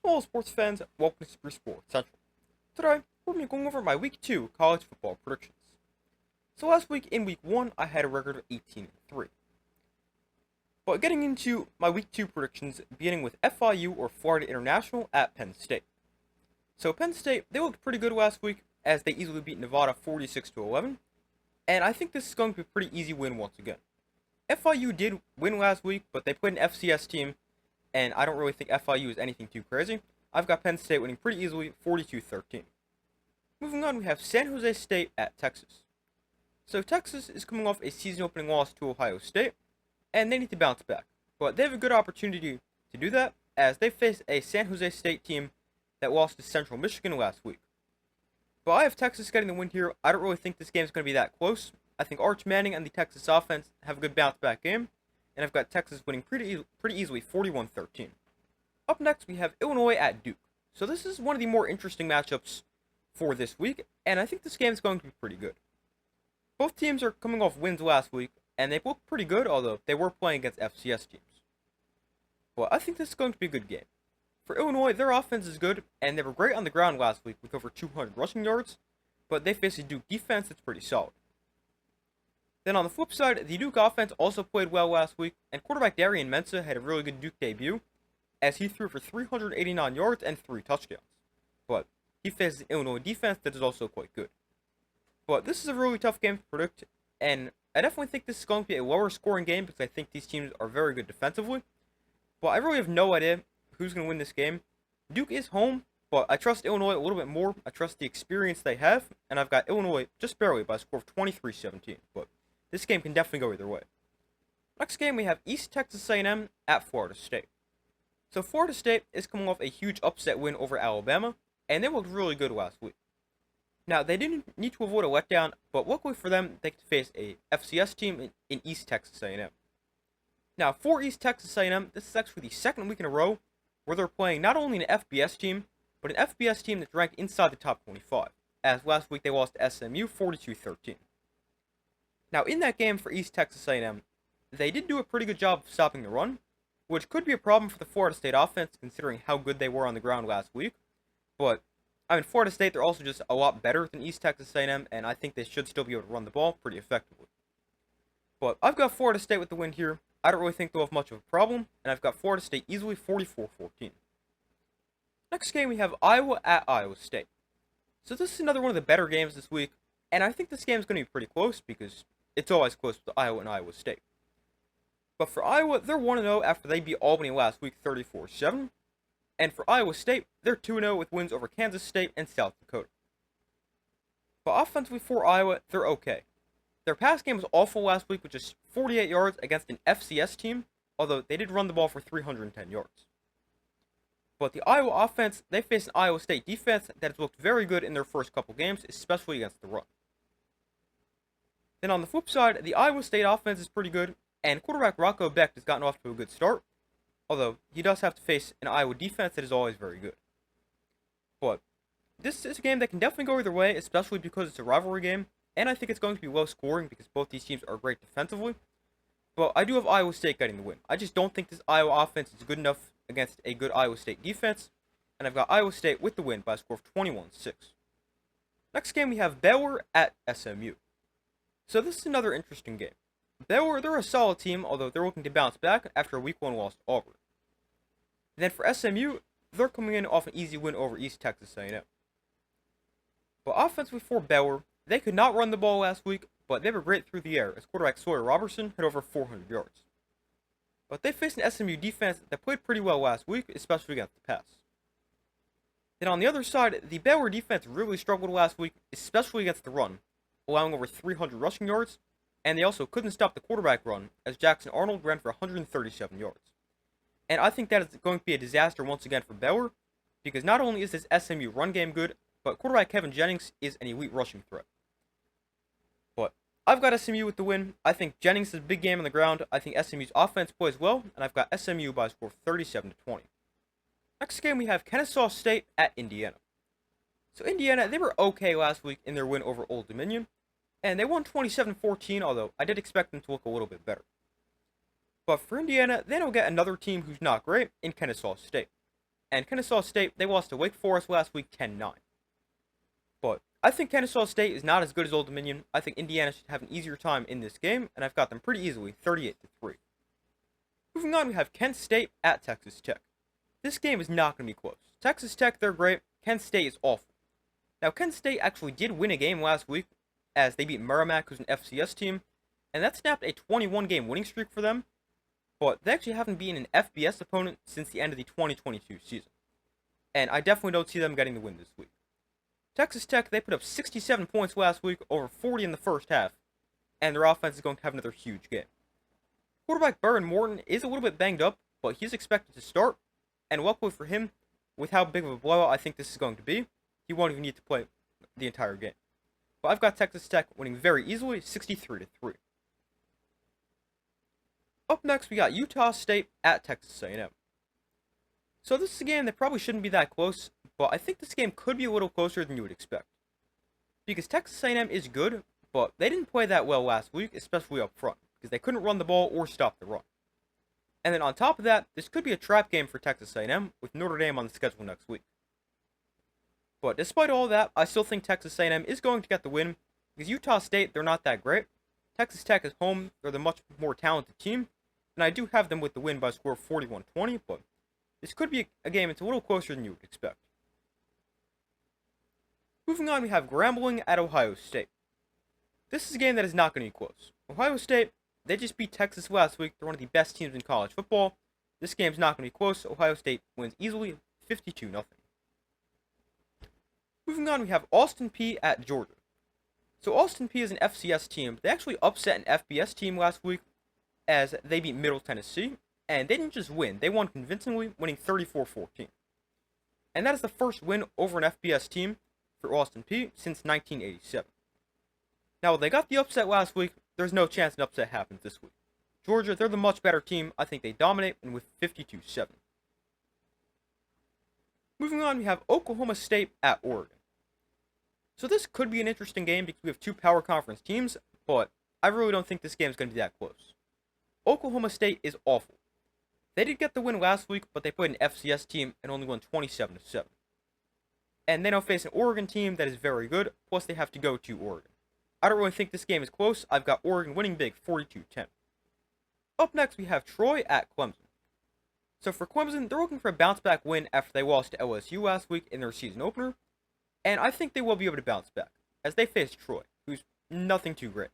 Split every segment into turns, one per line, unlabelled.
Hello sports fans, welcome to Super Sports Central. Today, we're going to be going over my Week 2 college football predictions. So last week, in Week 1, I had a record of 18-3. But getting into my Week 2 predictions, beginning with FIU or Florida International at Penn State. So Penn State, they looked pretty good last week, as they easily beat Nevada 46-11, and I think this is going to be a pretty easy win once again. FIU did win last week, but they played an FCS team, and I don't really think FIU is anything too crazy. I've got Penn State winning pretty easily, 42-13. Moving on, we have San Jose State at Texas. So Texas is coming off a season-opening loss to Ohio State, and they need to bounce back. But they have a good opportunity to do that, as they face a San Jose State team that lost to Central Michigan last week. But I have Texas getting the win here. I don't really think this game is going to be that close. I think Arch Manning and the Texas offense have a good bounce-back game, and I've got Texas winning pretty easily, 41-13. Up next, we have Illinois at Duke. So this is one of the more interesting matchups for this week, and I think this game is going to be pretty good. Both teams are coming off wins last week, and they look pretty good, although they were playing against FCS teams. But I think this is going to be a good game. For Illinois, their offense is good, and they were great on the ground last week with over 200 rushing yards, but they faced a Duke defense that's pretty solid. Then on the flip side, the Duke offense also played well last week, and quarterback Darian Mensah had a really good Duke debut, as he threw for 389 yards and 3 touchdowns. But he faces an Illinois defense that is also quite good. But this is a really tough game to predict, and I definitely think this is going to be a lower scoring game because I think these teams are very good defensively. But I really have no idea who's going to win this game. Duke is home, but I trust Illinois a little bit more. I trust the experience they have, and I've got Illinois just barely by a score of 23-17. But this game can definitely go either way. Next game, we have East Texas A&M at Florida State. So Florida State is coming off a huge upset win over Alabama, and they looked really good last week. Now, they didn't need to avoid a letdown, but luckily for them, they could face a FCS team in East Texas A&M. Now, for East Texas A&M, this is actually the second week in a row where they're playing not only an FBS team, but an FBS team that's ranked inside the top 25, as last week they lost to SMU 42-13. Now, in that game for East Texas A&M, they did do a pretty good job of stopping the run, which could be a problem for the Florida State offense considering how good they were on the ground last week. But, I mean, Florida State, they're also just a lot better than East Texas A&M, and I think they should still be able to run the ball pretty effectively. But I've got Florida State with the win here. I don't really think they'll have much of a problem, and I've got Florida State easily 44-14. Next game, we have Iowa at Iowa State. So this is another one of the better games this week, and I think this game is going to be pretty close because it's always close with Iowa and Iowa State. But for Iowa, they're 1-0 after they beat Albany last week 34-7. And for Iowa State, they're 2-0 with wins over Kansas State and South Dakota. But offensively for Iowa, they're okay. Their pass game was awful last week with just 48 yards against an FCS team, although they did run the ball for 310 yards. But the Iowa offense, they face an Iowa State defense that has looked very good in their first couple games, especially against the run. Then on the flip side, the Iowa State offense is pretty good, and quarterback Rocco Becht has gotten off to a good start, although he does have to face an Iowa defense that is always very good. But this is a game that can definitely go either way, especially because it's a rivalry game, and I think it's going to be low scoring because both these teams are great defensively. But I do have Iowa State getting the win. I just don't think this Iowa offense is good enough against a good Iowa State defense, and I've got Iowa State with the win by a score of 21-6. Next game we have Baylor at SMU. So this is another interesting game. Baylor, they're a solid team, although they're looking to bounce back after a week 1 loss to Auburn. And then for SMU, they're coming in off an easy win over East Texas A&M. But offensively for Baylor, they could not run the ball last week, but they were great through the air as quarterback Sawyer Robertson had over 400 yards. But they faced an SMU defense that played pretty well last week, especially against the pass. Then on the other side, the Baylor defense really struggled last week, especially against the run, allowing over 300 rushing yards, and they also couldn't stop the quarterback run as Jackson Arnold ran for 137 yards. And I think that is going to be a disaster once again for Baylor, because not only is this SMU run game good, but quarterback Kevin Jennings is an elite rushing threat. But I've got SMU with the win. I think Jennings is a big game on the ground. I think SMU's offense plays well, and I've got SMU by a score of 37-20. Next game we have Kennesaw State at Indiana. So Indiana, they were okay last week in their win over Old Dominion, and they won 27-14, although I did expect them to look a little bit better. But for Indiana, they don't get another team who's not great in Kennesaw State. and Kennesaw State, they lost to Wake Forest last week 10-9. But I think Kennesaw State is not as good as Old Dominion. I think Indiana should have an easier time in this game, and I've got them pretty easily, 38-3. Moving on, we have Kent State at Texas Tech. This game is not going to be close. Texas Tech, they're great. Kent State is awful. Now, Kent State actually did win a game last week, as they beat Merrimack, who's an FCS team, and that snapped a 21-game winning streak for them, but they actually haven't beaten an FBS opponent since the end of the 2022 season. And I definitely don't see them getting the win this week. Texas Tech, they put up 67 points last week, over 40 in the first half, and their offense is going to have another huge game. Quarterback Byron Morton is a little bit banged up, but he's expected to start, and luckily for him, with how big of a blowout I think this is going to be, he won't even need to play the entire game. But I've got Texas Tech winning very easily, 63-3. Up next, we got Utah State at Texas A&M. So this is a game that probably shouldn't be that close, but I think this game could be a little closer than you would expect. Because Texas A&M is good, but they didn't play that well last week, especially up front, because they couldn't run the ball or stop the run. And then on top of that, this could be a trap game for Texas A&M, with Notre Dame on the schedule next week. But despite all that, I still think Texas A&M is going to get the win, because Utah State, they're not that great. Texas Tech is home, they're the much more talented team, and I do have them with the win by a score of 41-20, but this could be a game that's a little closer than you would expect. Moving on, we have Grambling at Ohio State. This is a game that is not going to be close. Ohio State, they just beat Texas last week. They're one of the best teams in college football. This game's not going to be close. Ohio State wins easily, 52-0. Moving on, we have Austin Peay at Georgia. So Austin Peay is an FCS team. They actually upset an FBS team last week as they beat Middle Tennessee. And they didn't just win. They won convincingly, winning 34-14. And that is the first win over an FBS team for Austin Peay since 1987. Now, they got the upset last week. There's no chance an upset happens this week. Georgia, they're the much better team. I think they dominate and with 52-7. Moving on, we have Oklahoma State at Oregon. So this could be an interesting game because we have two power conference teams, but I really don't think this game is going to be that close. Oklahoma State is awful. They did get the win last week, but they played an FCS team and only won 27-7. And they now face an Oregon team that is very good, plus they have to go to Oregon. I don't really think this game is close. I've got Oregon winning big, 42-10. Up next, we have Troy at Clemson. So for Clemson, they're looking for a bounce-back win after they lost to LSU last week in their season opener, and I think they will be able to bounce back, as they face Troy, who's nothing too great.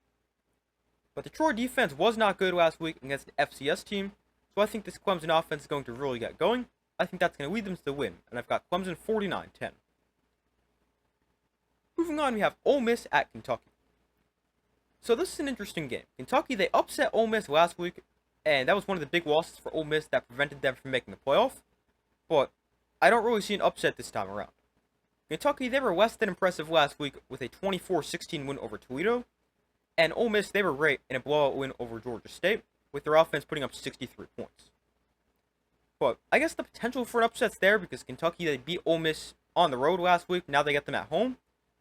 But the Troy defense was not good last week against an FCS team, so I think this Clemson offense is going to really get going. I think that's going to lead them to the win, and I've got Clemson 49-10. Moving on, we have Ole Miss at Kentucky. So this is an interesting game. Kentucky, they upset Ole Miss last week, and that was one of the big losses for Ole Miss that prevented them from making the playoff. But I don't really see an upset this time around. Kentucky, they were less than impressive last week with a 24-16 win over Toledo. And Ole Miss, they were great in a blowout win over Georgia State, with their offense putting up 63 points. But I guess the potential for an upset's there because Kentucky, they beat Ole Miss on the road last week. Now they get them at home.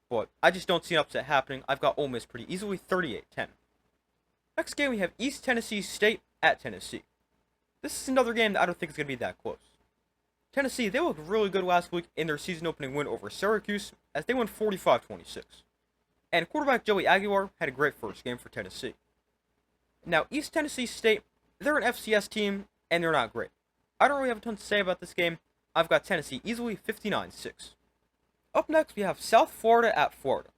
But I just don't see an upset happening. I've got Ole Miss pretty easily, 38-10. Next game, we have East Tennessee State at Tennessee. This is another game that I don't think is going to be that close. Tennessee, they looked really good last week in their season-opening win over Syracuse, as they won 45-26. And quarterback Joey Aguilar had a great first game for Tennessee. Now, East Tennessee State, they're an FCS team, and they're not great. I don't really have a ton to say about this game. I've got Tennessee easily, 59-6. Up next, we have South Florida at Florida.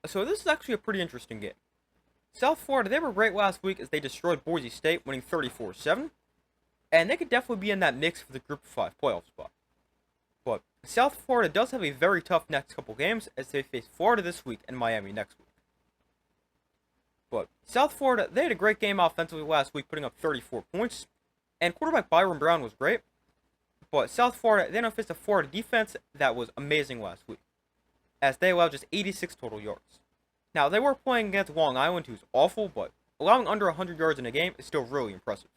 So this is actually a pretty interesting game. South Florida, they were great last week as they destroyed Boise State, winning 34-7. And they could definitely be in that mix for the Group of 5 playoff spot. But South Florida does have a very tough next couple games as they face Florida this week and Miami next week. But South Florida, they had a great game offensively last week, putting up 34 points. And quarterback Byron Brown was great. But South Florida, they now faced a Florida defense that was amazing last week, as they allowed just 86 total yards. Now, they were playing against Long Island, who's awful, but allowing under 100 yards in a game is still really impressive.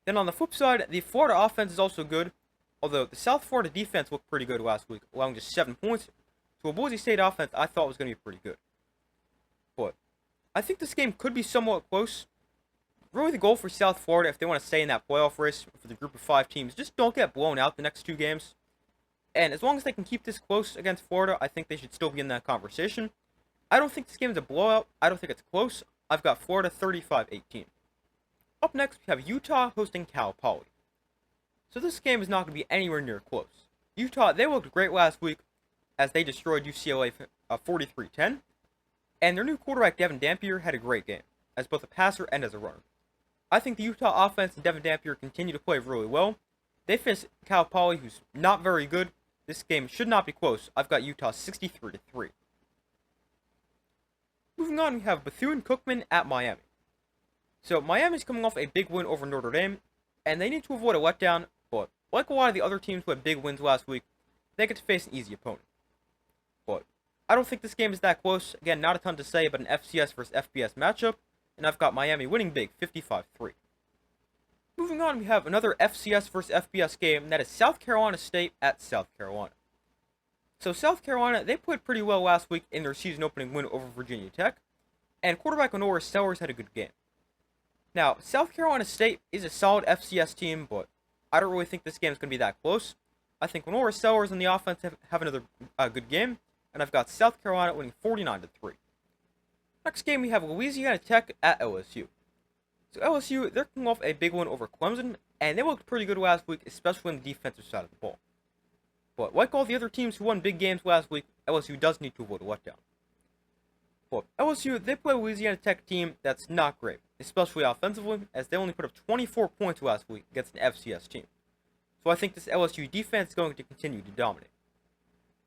Then on the flip side, the Florida offense is also good, although the South Florida defense looked pretty good last week, allowing just 7 points to a Boise State offense I thought was going to be pretty good. But I think this game could be somewhat close. really the goal for South Florida, if they want to stay in that playoff race for the group of 5 teams, just don't get blown out the next 2 games. And as long as they can keep this close against Florida, I think they should still be in that conversation. I don't think this game is a blowout. I don't think it's close. I've got Florida 35-18. Up next, we have Utah hosting Cal Poly. So this game is not going to be anywhere near close. Utah, they looked great last week as they destroyed UCLA 43-10. And their new quarterback, Devin Dampier, had a great game, as both a passer and as a runner. I think the Utah offense and Devin Dampier continue to play really well. They faced Cal Poly, who's not very good. This game should not be close. I've got Utah 63-3. Moving on, we have Bethune-Cookman at Miami. So Miami's coming off a big win over Notre Dame, and they need to avoid a letdown, but like a lot of the other teams who had big wins last week, they get to face an easy opponent. But I don't think this game is that close. Again, not a ton to say about an FCS versus FBS matchup, and I've got Miami winning big, 55-3. Moving on, we have another FCS versus FBS game, and that is South Carolina State at South Carolina. So South Carolina, they played pretty well last week in their season opening win over Virginia Tech, and quarterback Honora Sellers had a good game. Now, South Carolina State is a solid FCS team, but I don't really think this game is going to be that close. I think Honora Sellers and the offense have another good game, and I've got South Carolina winning 49-3. Next game, we have Louisiana Tech at LSU. So LSU, they're coming off a big win over Clemson, and they looked pretty good last week, especially on the defensive side of the ball. But like all the other teams who won big games last week, LSU does need to avoid a letdown. But LSU, they play a Louisiana Tech team that's not great, especially offensively, as they only put up 24 points last week against an FCS team. So I think this LSU defense is going to continue to dominate.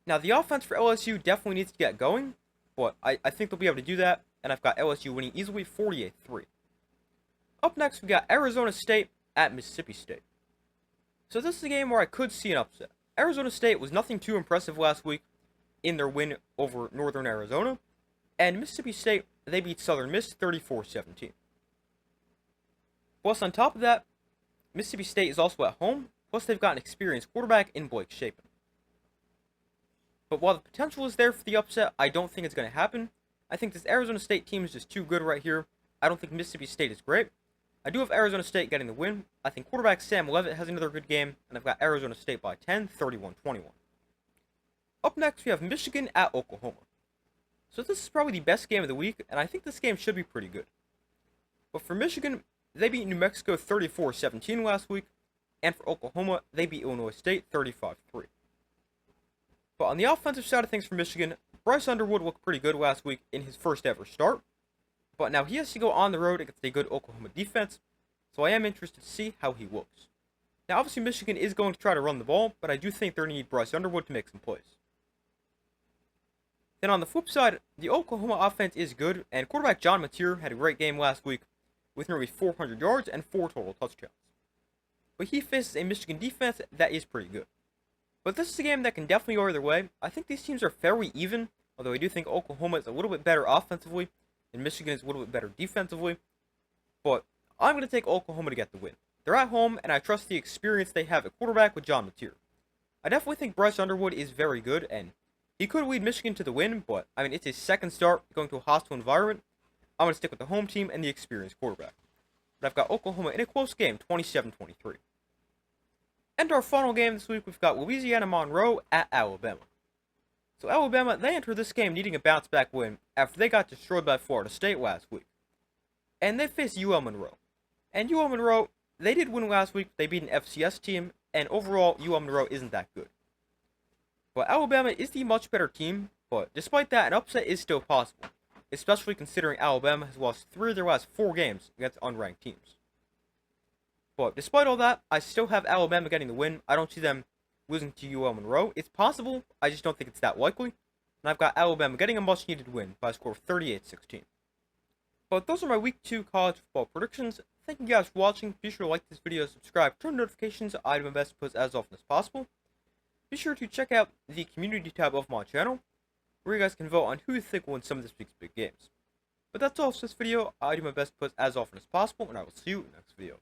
Now, the offense for LSU definitely needs to get going, but I think they'll be able to do that, and I've got LSU winning easily 48-3. Up next, we got Arizona State at Mississippi State. So this is a game where I could see an upset. Arizona State was nothing too impressive last week in their win over Northern Arizona, and Mississippi State, they beat Southern Miss 34-17. Plus, on top of that, Mississippi State is also at home, plus they've got an experienced quarterback in Blake Shapen. But while the potential is there for the upset, I don't think it's going to happen. I think this Arizona State team is just too good right here. I don't think Mississippi State is great. I do have Arizona State getting the win. I think quarterback Sam Leavitt has another good game, and I've got Arizona State by 10, 31-21. Up next, we have Michigan at Oklahoma. So this is probably the best game of the week, and I think this game should be pretty good. But for Michigan, they beat New Mexico 34-17 last week, and for Oklahoma, they beat Illinois State 35-3. But on the offensive side of things for Michigan, Bryce Underwood looked pretty good last week in his first ever start. But now he has to go on the road against a good Oklahoma defense, so I am interested to see how he looks. Now obviously Michigan is going to try to run the ball, but I do think they're going to need Bryce Underwood to make some plays. Then on the flip side, the Oklahoma offense is good, and quarterback John Mateer had a great game last week with nearly 400 yards and 4 total touchdowns. But he faces a Michigan defense that is pretty good. But this is a game that can definitely go either way. I think these teams are fairly even, although I do think Oklahoma is a little bit better offensively, and Michigan is a little bit better defensively. But I'm going to take Oklahoma to get the win. They're at home, and I trust the experience they have at quarterback with John Mateer. I definitely think Bryce Underwood is very good, and he could lead Michigan to the win, but I mean, it's his second start going to a hostile environment. I'm going to stick with the home team and the experienced quarterback. But I've got Oklahoma in a close game, 27-23. And our final game this week, we've got Louisiana Monroe at Alabama. So Alabama, they enter this game needing a bounce-back win after they got destroyed by Florida State last week. And they face UL Monroe. And UL Monroe, they did win last week. They beat an FCS team, and overall, UL Monroe isn't that good. But Alabama is the much better team, but despite that, an upset is still possible, especially considering Alabama has lost 3 of their last 4 games against unranked teams. But despite all that, I still have Alabama getting the win. I don't see them losing to UL Monroe. It's possible, I just don't think it's that likely. And I've got Alabama getting a much-needed win by a score of 38-16. But those are my Week 2 college football predictions. Thank you guys for watching. Be sure to like this video, subscribe, turn notifications. I do my best to post as often as possible. Be sure to check out the community tab of my channel, where you guys can vote on who you think will win some of this week's big games. But that's all for this video. I do my best to post as often as possible, and I will see you in the next video.